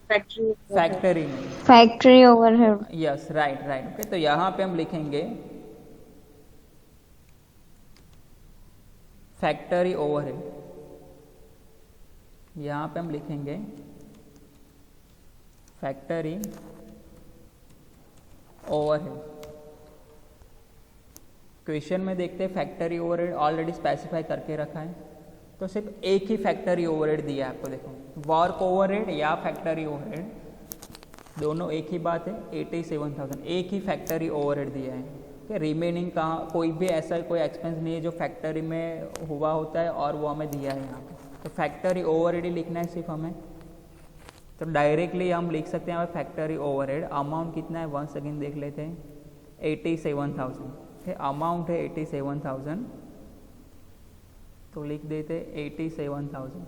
[SPEAKER 2] Factory.
[SPEAKER 1] फैक्ट्री में।
[SPEAKER 2] Factory overhead.
[SPEAKER 1] Yes, right right. Okay, तो यहाँ पे हम लिखेंगे फैक्ट्री ओवरहेड, यहाँ पे हम लिखेंगे फैक्ट्री ओवरहेड। क्वेश्चन में देखते हैं फैक्ट्री ओवरहेड ऑलरेडी स्पेसिफाई करके रखा है, तो सिर्फ एक ही फैक्ट्री ओवरहेड दिया है आपको। देखो वर्क ओवरहेड या फैक्ट्री ओवरहेड दोनों एक ही बात है, 87,000 एक ही फैक्ट्री ओवरहेड दिया है। कि रिमेनिंग कहाँ, कोई भी ऐसा कोई एक्सपेंस नहीं है जो फैक्ट्री में हुआ होता है और वो हमें दिया है यहाँ पे, तो फैक्ट्री ओवरहेड ही लिखना है सिर्फ हमें। तो डायरेक्टली हम लिख सकते हैं फैक्ट्री ओवरहेड। अमाउंट कितना है वंस अगेन देख लेते हैं, 87,000। अमाउंट है 87,000, तो लिख देते 87,000।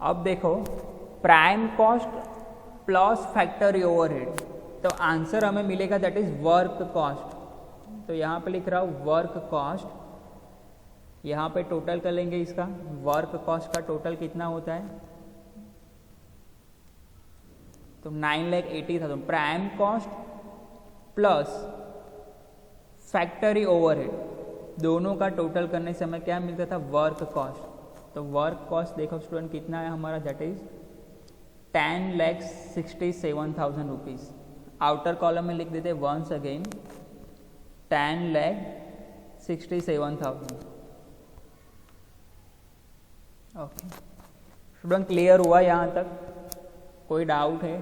[SPEAKER 1] अब देखो prime cost plus factory overhead, तो आंसर हमें मिलेगा दैट इज वर्क कॉस्ट। तो यहाँ पे लिख रहा हूँ वर्क कॉस्ट, यहाँ पे टोटल कर लेंगे इसका, वर्क कॉस्ट का टोटल कितना होता है, तो 9,80,000 prime cost plus factory overhead, दोनों का टोटल करने से हमें क्या मिलता था, वर्क कॉस्ट। तो वर्क कॉस्ट देखो स्टूडेंट कितना है हमारा, that is 10,67,000 rupees. Outer column में लिख देते once again 10,67,000। Okay student, clear हुआ यहाँ तक? कोई डाउट है?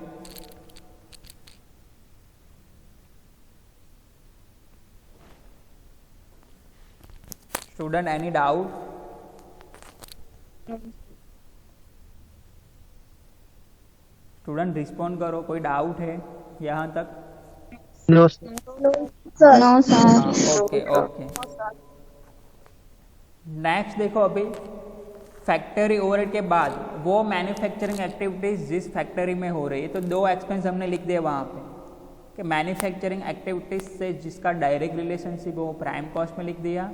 [SPEAKER 1] Student any doubt? Student respond करो, कोई डाउट है यहाँ तक?
[SPEAKER 3] No
[SPEAKER 2] No, sir.
[SPEAKER 1] Okay okay. Next देखो, अभी फैक्ट्री ओवरहेड के बाद वो मैन्युफैक्चरिंग एक्टिविटीज जिस फैक्ट्री में हो रही है, तो दो एक्सपेंस हमने लिख दिए वहाँ पे कि मैन्युफैक्चरिंग एक्टिविटीज से जिसका डायरेक्ट रिलेशनशिप वो प्राइम कॉस्ट में लिख दिया,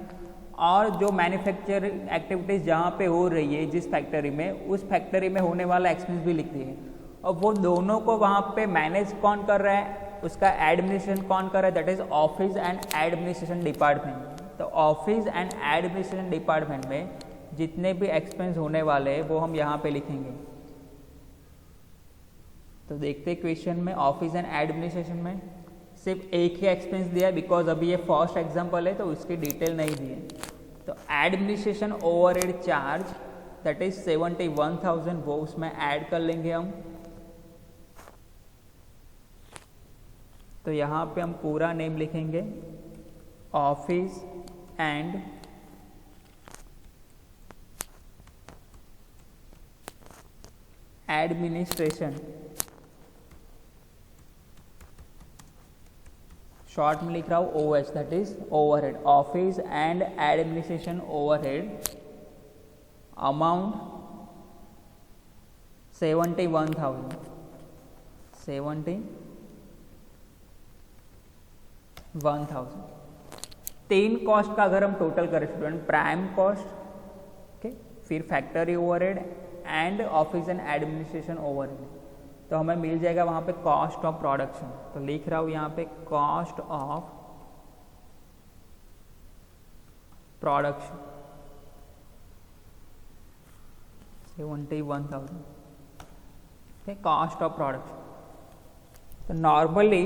[SPEAKER 1] और जो मैन्युफैक्चरिंग एक्टिविटीज जहाँ पे हो रही है जिस फैक्ट्री में, उस फैक्ट्री में होने वाला एक्सपेंस भी लिख दिए। और वो दोनों को वहाँ पे मैनेज कौन कर रहा है, उसका एडमिनिस्ट्रेशन कौन कर रहा है, that is office and administration department. तो ऑफिस एंड एडमिनिस्ट्रेशन डिपार्टमेंट में जितने भी एक्सपेंस होने वाले हैं वो हम यहाँ पे लिखेंगे। तो देखते हैं क्वेश्चन में ऑफिस एंड एडमिनिस्ट्रेशन में सिर्फ एक ही एक्सपेंस दिया है, बिकॉज अभी ये फर्स्ट एग्जांपल है तो उसकी डिटेल नहीं दी है। तो administration overhead charge that is 71,000, वो उसमें ऐड कर लेंगे हम। तो यहाँ पे हम पूरा नेम लिखेंगे ऑफिस एंड एडमिनिस्ट्रेशन, शॉर्ट में लिख रहा हूँ OH, that is overhead, office and administration overhead, amount 71,000, 71,000। तीन कॉस्ट का अगर हम टोटल करें स्टूडेंट, प्राइम कॉस्ट, ओके, फिर factory overhead and office and administration overhead, तो हमें मिल जाएगा वहाँ पे कॉस्ट ऑफ प्रोडक्शन। तो लिख रहा हूँ यहाँ पे cost of production 71,000, cost of production. तो नॉर्मली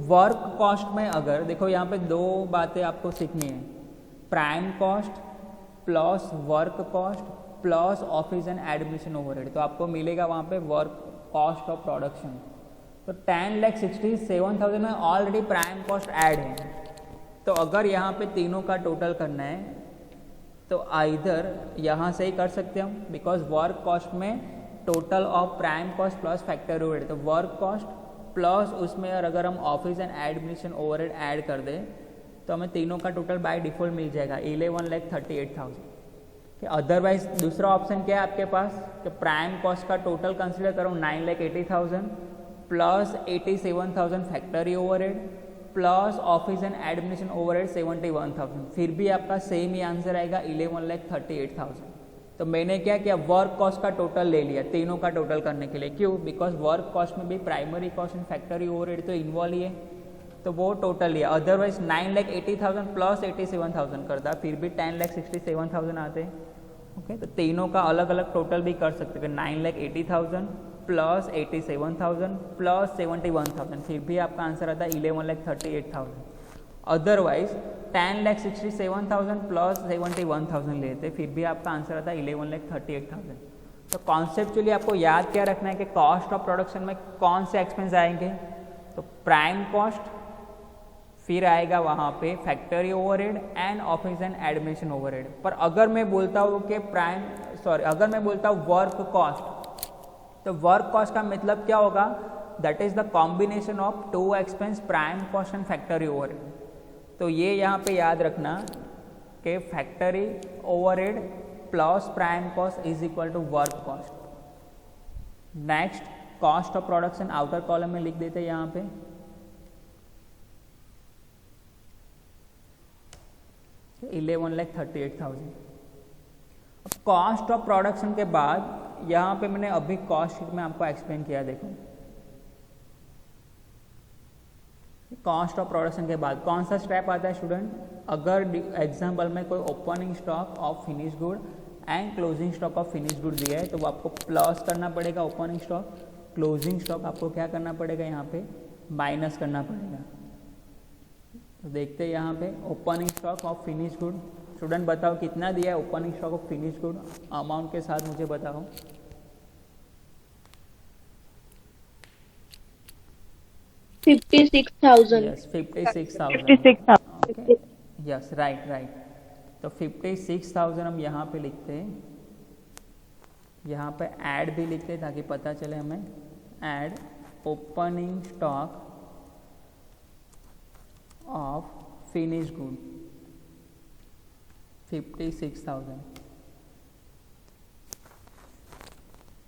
[SPEAKER 1] वर्क कॉस्ट में अगर देखो यहाँ पे दो बातें आपको सीखनी है, prime cost plus work cost plus office and administration overhead, तो आपको मिलेगा वहाँ पे वर्क कॉस्ट ऑफ प्रोडक्शन। तो 10,67,000 में ऑलरेडी प्राइम कॉस्ट ऐड है, तो अगर यहाँ पे तीनों का टोटल करना है तो आइदर यहाँ से ही कर सकते हैं हम, बिकॉज वर्क कॉस्ट में total of prime cost plus factory overhead, तो वर्क कॉस्ट प्लस उसमें अगर हम office and administration overhead add कर दें तो हमें तीनों का टोटल बाय डिफॉल्ट मिल जाएगा 11,38,000। अदरवाइज दूसरा ऑप्शन क्या है आपके पास कि प्राइम कॉस्ट का टोटल कंसिडर करो 9,80,000 plus 87,000 factory overhead plus office and administration overhead 71,000, फिर भी आपका सेम ही आंसर आएगा 11,38,000। तो मैंने क्या किया, वर्क कॉस्ट का टोटल ले लिया तीनों का टोटल करने के लिए, क्यों, बिकॉज वर्क कॉस्ट में भी primary cost and factory overhead तो इन्वॉल्व ही है, तो वो टोटल लिया। अदरवाइज 9,80,000 प्लस 87,000 करता, फिर भी 10,67,000 आते हैं। ओके, तो तीनों का अलग अलग टोटल भी कर सकते हैं, 9,80,000 प्लस 87,000 प्लस 71,000, फिर भी आपका आंसर आता है 11,38,000। अदरवाइज 10,67,000 प्लस 71,000 लेते, फिर भी आपका आंसर आता है 11,38,000। तो कॉन्सेप्चुअली आपको याद क्या रखना है कि कॉस्ट ऑफ प्रोडक्शन में कौन से एक्सपेंस आएंगे, तो प्राइम कॉस्ट, फिर आएगा वहाँ पे factory overhead and office and administration overhead. पर अगर मैं बोलता हूँ कि अगर मैं बोलता हूँ वर्क कॉस्ट, तो वर्क कॉस्ट का मतलब क्या होगा, that is the combination of two expense prime cost and factory overhead. तो ये यहाँ पे याद रखना कि factory overhead plus prime cost is equal to work cost. Next cost of production outer column में लिख देते हैं यहाँ पे, तो 11,38,000। अब कॉस्ट ऑफ प्रोडक्शन के बाद यहाँ पे मैंने अभी कॉस्ट शीट में आपको एक्सप्लेन किया, देखो कॉस्ट ऑफ प्रोडक्शन के बाद कौन सा स्टेप आता है स्टूडेंट, अगर एग्जाम्पल में कोई opening stock of finish good and closing stock of finish good दिया है तो वो आपको प्लस करना पड़ेगा ओपनिंग स्टॉक, क्लोजिंग स्टॉक आपको क्या करना पड़ेगा यहाँ पे माइनस करना पड़ेगा। तो देखते हैं यहाँ पे opening stock of finish good, student बताओ कितना दिया है opening stock of finish good, amount के साथ मुझे बताओ।
[SPEAKER 2] $56,000।
[SPEAKER 1] 56,000। Yes, right. तो 56,000 हम यहाँ पे लिखते हैं, यहाँ पे ऐड भी लिखते हैं ताकि पता चले हमें, add opening stock of finish good 56,000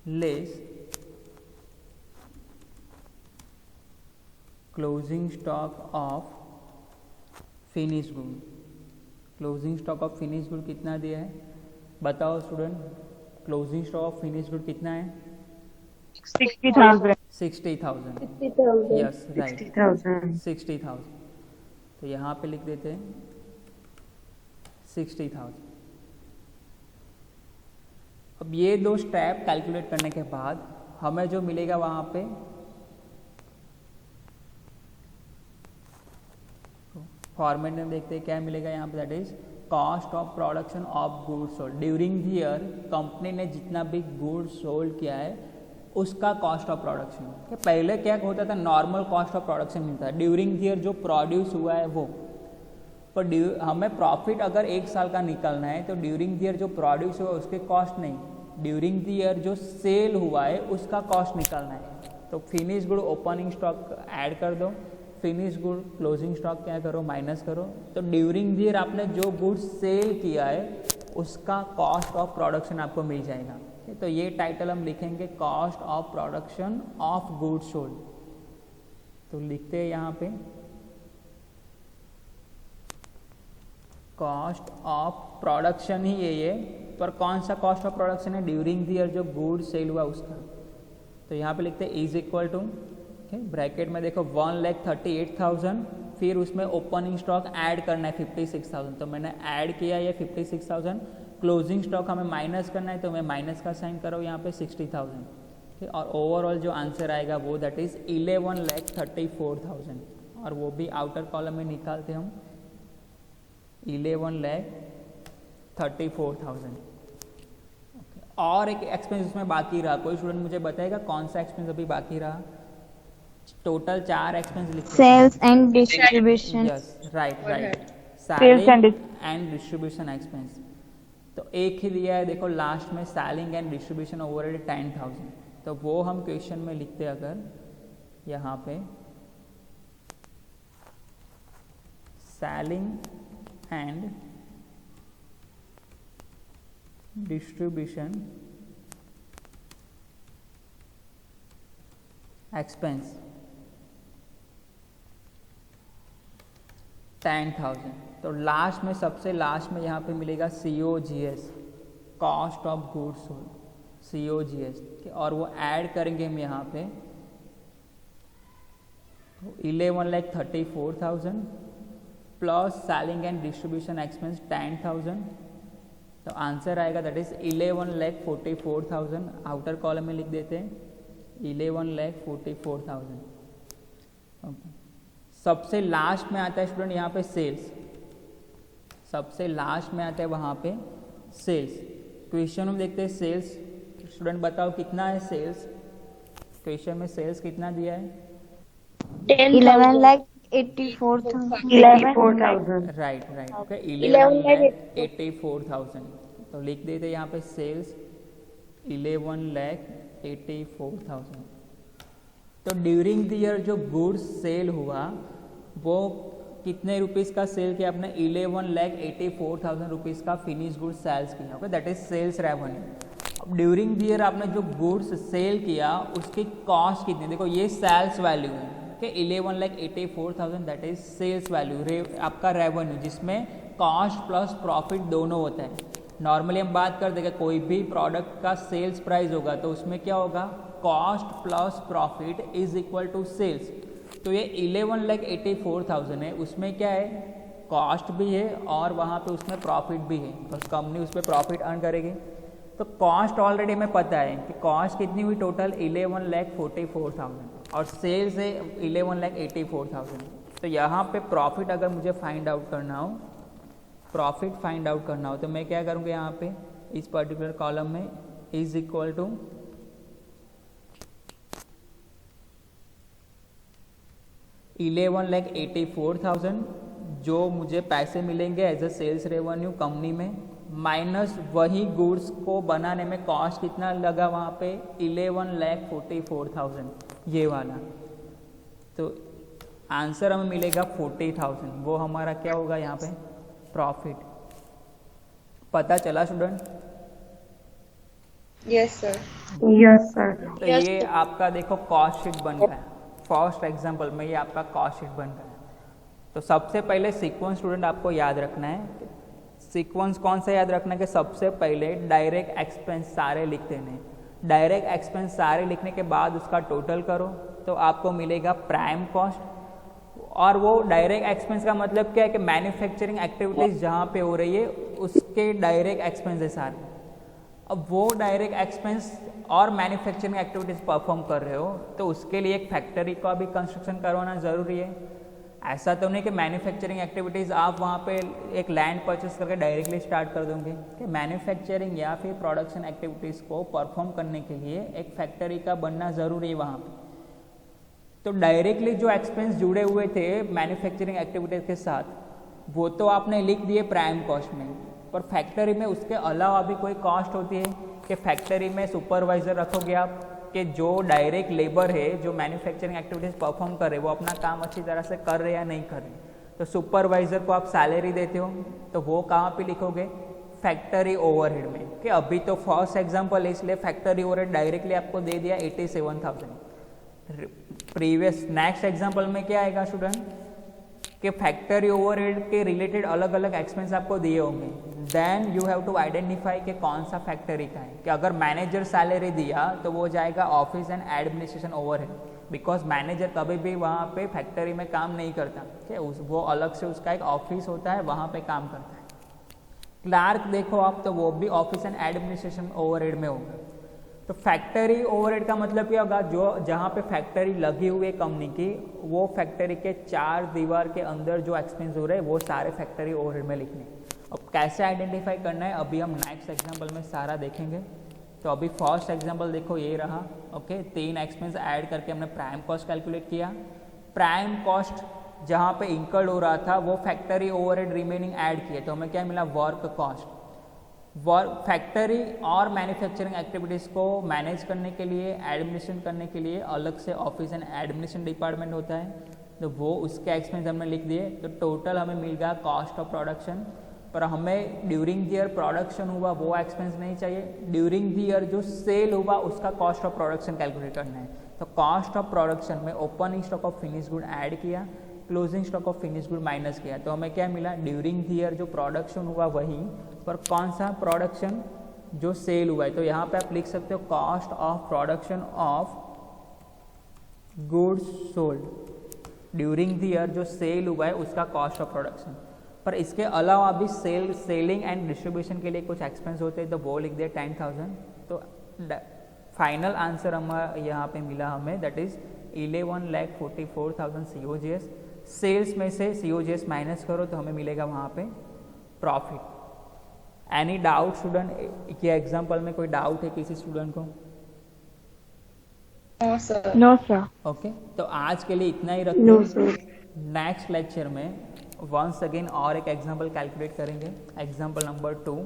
[SPEAKER 1] less closing stock of finish good. Closing stock of finish good कितना दिया है बताओ student, closing stock of finish good कितना है
[SPEAKER 2] 60,000।
[SPEAKER 1] 60,000। Yes, right, 60,000। तो यहाँ पे लिख देते हैं 60,000। अब ये दो स्टेप कैलकुलेट करने के बाद हमें जो मिलेगा वहाँ पे फॉर्मेट में देखते हैं क्या मिलेगा यहाँ पे, that is cost of production of goods sold during the year. Company ने जितना भी गुड्स सोल्ड किया है उसका कॉस्ट ऑफ प्रोडक्शन। पहले क्या होता था, नॉर्मल कॉस्ट ऑफ प्रोडक्शन मिलता है, ड्यूरिंग द ईयर जो प्रोड्यूस हुआ है वो। पर हमें प्रॉफिट अगर एक साल का निकलना है तो ड्यूरिंग द ईयर जो प्रोड्यूस हुआ है उसके कॉस्ट नहीं, ड्यूरिंग द ईयर जो सेल हुआ है उसका कॉस्ट निकालना है। तो finish good opening stock add कर दो, फिनिश गुड क्लोजिंग स्टॉक क्या करो माइनस करो, तो ड्यूरिंग द ईयर आपने जो गुड्स सेल किया है उसका कॉस्ट ऑफ प्रोडक्शन आपको मिल जाएगा। तो ये टाइटल हम लिखेंगे cost of production of goods sold. तो लिखते हैं यहाँ पे कॉस्ट ऑफ प्रोडक्शन ही ये, पर कौन सा कॉस्ट ऑफ प्रोडक्शन है, ड्यूरिंग द ईयर जो गुड सेल हुआ उसका। तो यहाँ पे लिखते हैं इज इक्वल टू, ब्रैकेट में देखो 1,38,000, फिर उसमें ओपनिंग स्टॉक ऐड करना है 56,000, तो मैंने ऐड किया ये 56,000, क्लोजिंग स्टॉक हमें माइनस करना है तो मैं माइनस का साइन करो यहाँ पे 60,000, ठीक। और ओवरऑल जो आंसर आएगा वो दैट इज 11,34,000, और वो भी आउटर कॉलम में निकालते हम 11,34,000। और एक एक्सपेंस उसमें बाकी रहा, कोई स्टूडेंट मुझे बताएगा कौन सा एक्सपेंस अभी बाकी रहा? टोटल 4 एक्सपेंस लिखे,
[SPEAKER 2] sales and distribution.
[SPEAKER 1] Yes right,
[SPEAKER 2] Sales and
[SPEAKER 1] and distribution expense. तो एक ही दिया है देखो लास्ट में, सेलिंग एंड डिस्ट्रीब्यूशन ओवरहेड 10,000, तो वो हम क्वेश्चन में लिखते अगर यहाँ पे सेलिंग एंड डिस्ट्रीब्यूशन एक्सपेंस 10,000, तो लास्ट में सबसे लास्ट में यहाँ पे मिलेगा COGS, cost of goods sold, COGS, और वो ऐड करेंगे हम यहाँ पे 11,34,000 plus selling and distribution expense 10,000, तो आंसर आएगा दैट इज 11,44,000। आउटर कॉलम में लिख देते हैं 11,44,000। ओके, सबसे लास्ट में आता है स्टूडेंट यहाँ पे सेल्स, सबसे लास्ट में आता है वहाँ पे सेल्स। क्वेश्चन में देखते हैं सेल्स, स्टूडेंट बताओ कितना है सेल्स, क्वेश्चन में सेल्स कितना दिया है?
[SPEAKER 2] 11,84,000।
[SPEAKER 1] राइट, ओके, 11,84,000, तो लिख देते हैं यहाँ पे सेल्स 11,84,000। तो ड्यूरिंग द ईयर जो गुड्स सेल हुआ वो कितने रुपीस का सेल किया आपने? 11,84,000 रुपीस का फिनिश गुड्स सेल्स किया, ओके, दैट इज सेल्स रेवेन्यू। अब ड्यूरिंग द ईयर आपने जो गुड्स सेल किया उसकी कॉस्ट कितनी, देखो ये सेल्स वैल्यू है, okay, 11,84,000 that is sales value, आपका रेवेन्यू जिसमें कॉस्ट प्लस प्रॉफिट दोनों होता है। नॉर्मली हम बात कर देंगे कोई भी प्रोडक्ट का सेल्स प्राइस होगा तो उसमें क्या होगा, cost plus profit is equal to sales. तो ये 11,84,000 है, उसमें क्या है, कॉस्ट भी है और वहाँ पे उसमें प्रॉफिट भी है, बस कंपनी उस पर प्रॉफिट अर्न करेगी। तो कॉस्ट ऑलरेडी हमें पता है कि कॉस्ट कितनी हुई टोटल 11,44,000 और सेल्स है 11,84,000। तो यहाँ पे प्रॉफिट अगर मुझे फाइंड आउट करना हो, प्रॉफिट फाइंड आउट करना हो तो मैं क्या करूँगा, यहाँ पे इस पर्टिकुलर कॉलम में इज इक्वल टू 11,84,000 जो मुझे पैसे मिलेंगे as a sales revenue company में, माइनस वही गुड्स को बनाने में कॉस्ट कितना लगा वहाँ पे 11,44,000 ये वाला। तो आंसर हमें मिलेगा 40,000, वो हमारा क्या होगा यहाँ पे प्रॉफिट। पता चला स्टूडेंट?
[SPEAKER 2] Yes sir.
[SPEAKER 1] तो ये आपका देखो कॉस्ट शीट बन गया, फर्स्ट एग्जांपल में ये आपका कॉस्ट शीट बन गया। तो सबसे पहले सीक्वेंस स्टूडेंट आपको याद रखना है, सीक्वेंस कौन सा याद रखना है कि सबसे पहले डायरेक्ट एक्सपेंस सारे लिख देने, डायरेक्ट एक्सपेंस सारे लिखने के बाद उसका टोटल करो तो आपको मिलेगा प्राइम कॉस्ट। और वो डायरेक्ट एक्सपेंस का मतलब क्या है कि मैन्युफैक्चरिंग एक्टिविटीज़ जहाँ पे हो रही है उसके डायरेक्ट एक्सपेंस है सारे। अब वो डायरेक्ट एक्सपेंस और मैन्युफैक्चरिंग एक्टिविटीज़ परफॉर्म कर रहे हो तो उसके लिए एक फैक्ट्री का भी कंस्ट्रक्शन करवाना ज़रूरी है। ऐसा तो नहीं कि मैन्युफैक्चरिंग एक्टिविटीज़ आप वहाँ पे एक लैंड परचेस करके डायरेक्टली स्टार्ट कर दोगे, कि मैन्युफैक्चरिंग या फिर प्रोडक्शन एक्टिविटीज़ को परफॉर्म करने के लिए एक फैक्ट्री का बनना ज़रूरी है वहाँ पे। तो डायरेक्टली जो एक्सपेंस जुड़े हुए थे मैन्युफैक्चरिंग एक्टिविटीज़ के साथ वो तो आपने लिख दिए प्राइम कॉस्ट में, पर फैक्ट्री में उसके अलावा भी कोई कॉस्ट होती है कि फैक्ट्री में सुपरवाइज़र रखोगे आप कि जो डायरेक्ट लेबर है जो मैन्युफैक्चरिंग एक्टिविटीज़ परफॉर्म कर रहे वो अपना काम अच्छी तरह से कर रहे या नहीं कर रहे। तो सुपरवाइज़र को आप सैलरी देते हो तो वो कहाँ पे लिखोगे, फैक्ट्री ओवरहेड में, कि अभी तो फर्स्ट एग्जांपल है इसलिए फैक्ट्री ओवरहेड डायरेक्टली आपको दे दिया 87,000। प्रीवियस नेक्स्ट एग्जांपल में क्या आएगा स्टूडेंट, कि फैक्ट्री ओवरहेड के रिलेटेड अलग अलग एक्सपेंस आपको दिए होंगे, then you have to identify कि कौन सा फैक्ट्री का है। कि अगर मैनेजर सैलरी दिया तो वो जाएगा office and administration overhead, because manager कभी भी वहाँ पे फैक्ट्री में काम नहीं करता, ठीक है, वो अलग से उसका एक ऑफिस होता है, वहाँ पे काम करता है। क्लार्क देखो आप, तो वो भी ऑफिस एंड एडमिनिस्ट्रेशन ओवरहेड में होगा। तो फैक्ट्री ओवरहेड का मतलब क्या होगा, जो जहाँ पे फैक्ट्री लगी हुई है कंपनी की, वो फैक्ट्री के 4 दीवार के अंदर जो एक्सपेंस हो रहे हैं वो सारे फैक्ट्री ओवरहेड में लिखने। अब कैसे आइडेंटिफाई करना है अभी हम नेक्स्ट एग्जांपल में सारा देखेंगे। तो अभी फर्स्ट एग्जांपल देखो ये रहा, ओके, 3 एक्सपेंस ऐड करके हमने प्राइम कॉस्ट कैलकुलेट किया। प्राइम कॉस्ट जहाँ पे इंकर्ड हो रहा था वो फैक्ट्री ओवरहेड रिमेनिंग ऐड किए, तो हमें क्या मिला, वर्क कॉस्ट। वर्क फैक्ट्री और मैन्युफैक्चरिंग एक्टिविटीज़ को मैनेज करने के लिए, एडमिनिस्ट्रेशन करने के लिए अलग से ऑफिस एंड एडमिनिस्ट्रेशन डिपार्टमेंट होता है, तो वो उसके एक्सपेंस हमने लिख दिए। तो टोटल हमें मिल गया कॉस्ट ऑफ प्रोडक्शन, पर हमें ड्यूरिंग द ईयर प्रोडक्शन हुआ वो एक्सपेंस नहीं चाहिए, ड्यूरिंग द ईयर जो सेल हुआ उसका कॉस्ट ऑफ प्रोडक्शन कैलकुलेट करना है। तो कॉस्ट ऑफ प्रोडक्शन में opening stock of finish good add किया, closing stock of finish good minus किया, तो हमें क्या मिला, ड्यूरिंग द ईयर जो प्रोडक्शन हुआ वही, पर कौन सा प्रोडक्शन, जो सेल हुआ है। तो यहाँ पे आप लिख सकते हो cost of production of goods sold, during the year जो सेल हुआ है उसका कॉस्ट ऑफ प्रोडक्शन। पर इसके अलावा भी सेलिंग एंड डिस्ट्रीब्यूशन के लिए कुछ एक्सपेंस होते हैं, तो वो लिख दिया 10,000। तो फाइनल आंसर हमारा यहाँ पे मिला हमें, दैट इज 11,44,000 COGS। सेल्स में से COGS माइनस करो तो हमें मिलेगा वहाँ पे प्रॉफिट। एनी डाउट स्टूडेंट, ये एग्जाम्पल में कोई डाउट है किसी स्टूडेंट को?
[SPEAKER 2] No sir.
[SPEAKER 1] ओके, तो आज के लिए इतना ही रखते
[SPEAKER 2] नो
[SPEAKER 1] हैं।
[SPEAKER 2] सर।
[SPEAKER 1] नेक्स्ट लेक्चर में वंस अगेन और एक एग्जाम्पल कैलकुलेट करेंगे, एग्जाम्पल नंबर 2।